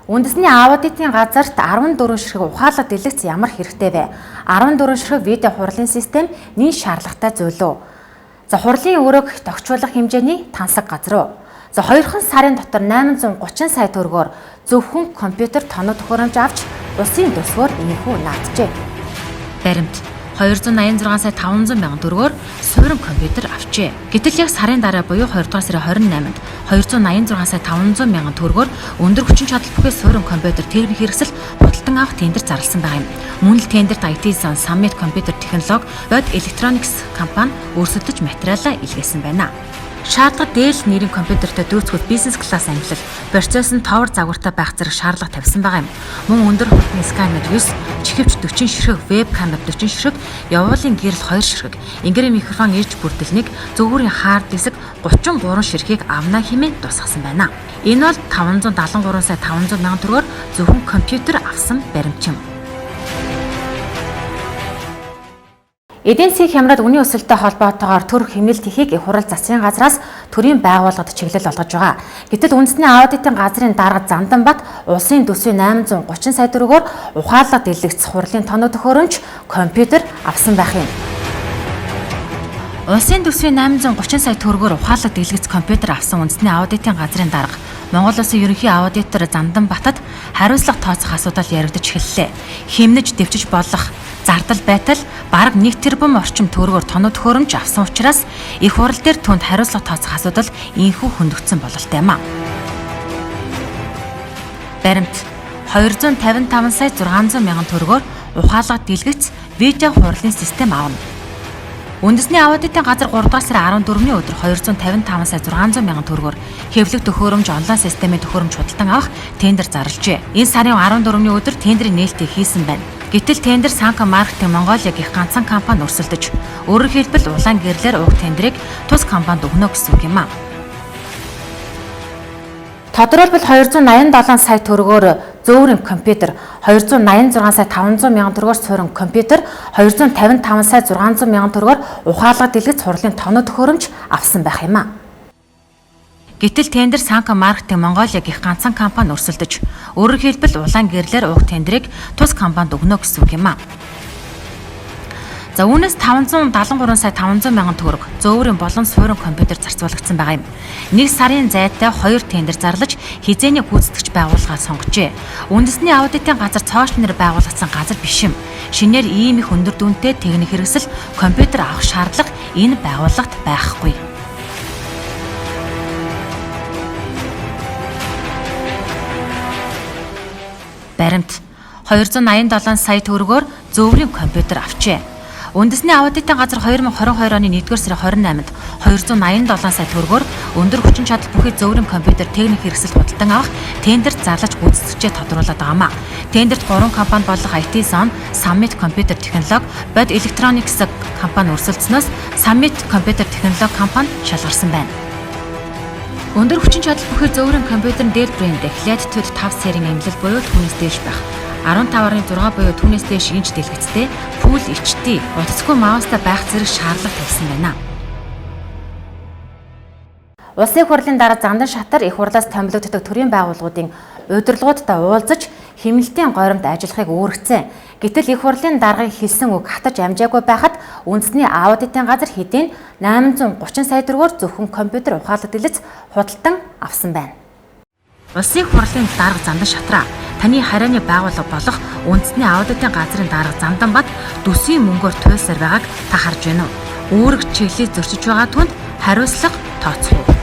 Үндэсний аудитын газарт 14 ширхэг ухаалаг дэлгэц ямар хэрэгтэй вэ? 14 ширхэг видео хурлын систем нийт шаардлагатай зүйл үү? За хурлын өрөөг тогтчуулах хэмжээний тансаг газар уу? За 2 сарын дотор 830 сая төгрөгөөр зөвхөн компьютер тоног төхөөрөмж авч улсын төсвөөр энэхүү нааджээ. Баримт 286 сая 500 мянган төгрөгөөр суурин компьютер авчээ. Гэтэл яг сарын дараа буюу 2 дугаар сарын 28-нд 286 сая 500 мянган төгрөгөөр өндөр хүчин чадал бүхий суурин компьютер техник хэрэгсэл худалдан авах тендер зарласан байгаа юм. Мөн л тендерт IT Zone Summit компьютер технологи Bud Electronics компани өрсөлдөж материалаа илгээсэн байна. Шаардлага дээл нэрийн компьютертэй дүүцгүүл бизнес класс ангилал, процесс нь товор загвартай байх зэрэг шаардлага тавьсан байгаа юм. Мөн өндөр хурдны сканер 9, чихвч 40 ширхэг, веб камер 40 ширхэг, явуулын гэрэл 2 ширхэг, ингэрийн микрофон ирж бүрдэлнийг, зөвгүүрийн хард диск 33 ширхгийг авна хэмээн тусгасан байна. Энэ бол 573 сая 500 мянган төгрөгөөр зөвхөн компьютер авсан баримт юм. Эдийн засгийн хямрал үнийн өсөлттэй холбоотойгоор төр хэмнэлт хийхийг их хурал засгийн газраас төрийн байгууллагад чиглэл болгож байгаа. Гэтэл үндэсний аудитын газрын дарга Занданбат улсын төсвийн 830 сая төгрөгөөр ухаалаг дэлгэц хурлын тоног төхөөрөмж компьютер авсан байх юм. Улсын төсвийн 830 сая төгрөгөөр ухаалаг дэлгэц компьютер авсан үндэсний аудитын газрын дарга Монгол Улсын ерөнхий аудитор Занданбатад хариуцлага тооцох асуудал яригдж эхэллээ. Хэмнэж дэвчиж болох зардал байтал бараг 1 тэрбум орчим төгрөгөөр тоног төхөөрөмж авсан учраас их хурал дээр түүнд хариуцлага тооцох асуудал инхүү хөндөгдсөн бололтой юм а. Баримт 255 сая 600 мянган төгрөгөөр ухаалаг дэлгэц видео хурлын систем авна. Үндэсний аудитын газар 3 дугаар сарын 14-ний өдөр 255 сая 600 мянган төгрөгөөр хэвлэг төхөөрөмж онлайн системийн төхөөрөмж худалдан авах тендер зарлажээ. Энэ сарын 14-ний өдөр тендерийн нээлтийг хийсэн байна. Гэтэл тендер Санка маркетинг Монголиа гэх ганцхан компани өрсөлдөж, өөрөөр хэлбэл улаан гэрлэр уг тендерийг тус компанид өгнө гэсэн үг юм а. Тодорхойлбол 287 сая төгрөгөөр зөөврийн компьютер, 286 сая 500 мянган төгрөгөөр суурин компьютер, 255 сая 600 мянган төгрөгөөр ухаалаг дэлгэц хурлын тоног төхөөрөмж авсан байх юм а. Гэтэл тендер Санка маркетинг Монголиа гэх ганцхан компани өрсөлдөж, өөрөөр хэлбэл улаан гэрлэр уг тендерийг тус компанид өгнө гэсэн үг юм а. За үүнээс 573 сая 500 мянган төгрөг зөөврийн болон суурин компьютер зарцуулагдсан байгаа юм. 1 сарын зайтай 2 тендер зарлаж хизээний гүйцэтгэгч байгууллагаа сонгожээ. Үндэсний аудитын газар цоошин нэр байгуулагдсан газар биш юм. Шинээр ийм их өндөр дүнтэй техник хэрэгсэл компьютер авах шаардлага энэ байгууллагт байхгүй. Баримт 287 сая төгрөгөөр зөөврийн компьютер авчээ. Үндэсний аудитын газар 2022 оны 1-р сарын 28-нд 287 сая төгрөгөөр өндөр хүчин чадал бүхий зөөврийн компьютер техник хэрэгсэл худалдан авах тендерт зарлаж гүйцэтгэжээ тодруулаад байгаа юм а. Тендерт 3 компани болох IT Zone Summit компьютер технологи, Bud Electronics компани өрсөлдснөөс Summit компьютер технологи компани шалгарсан байна. Өндөр хүчин чадал бүхий зөөврийн компьютерын Dell брэнд Latitude 5 серийн ангилал буюу түүнээс дээш байх. 15.6 буюу түүнээс дээш инч дэлгэцтэй Full HD утасгүй маустай байх зэрэг шаардлага тавьсан байна. Улсын хурлын дарга Зандан шатар их хурлаас томилогддог төрийн байгууллагуудын удирдлагуудтай уулзаж хэмнэлтийн горимд ажиллахыг үүргэсэн. Гэтэл их хурлын даргыг хэлсэн үг хатаж амжаагүй байхад үндэсний аудитын газар хэдийн 830 сая төгрөгөөр зөвхөн компьютер ухаалаг дэлгэц худалдан авсан байна. Улсын хурлын дарга Зандан шатраа таны харианы байгууллага болох үндэсний аудитын газрын дарга Занданбат дүсийн мөнгөөр туйлсаар байгааг та харж байна уу? Үүрэг чиглэлийг зөрчиж байгаа түнд хариуцлага тооцох уу?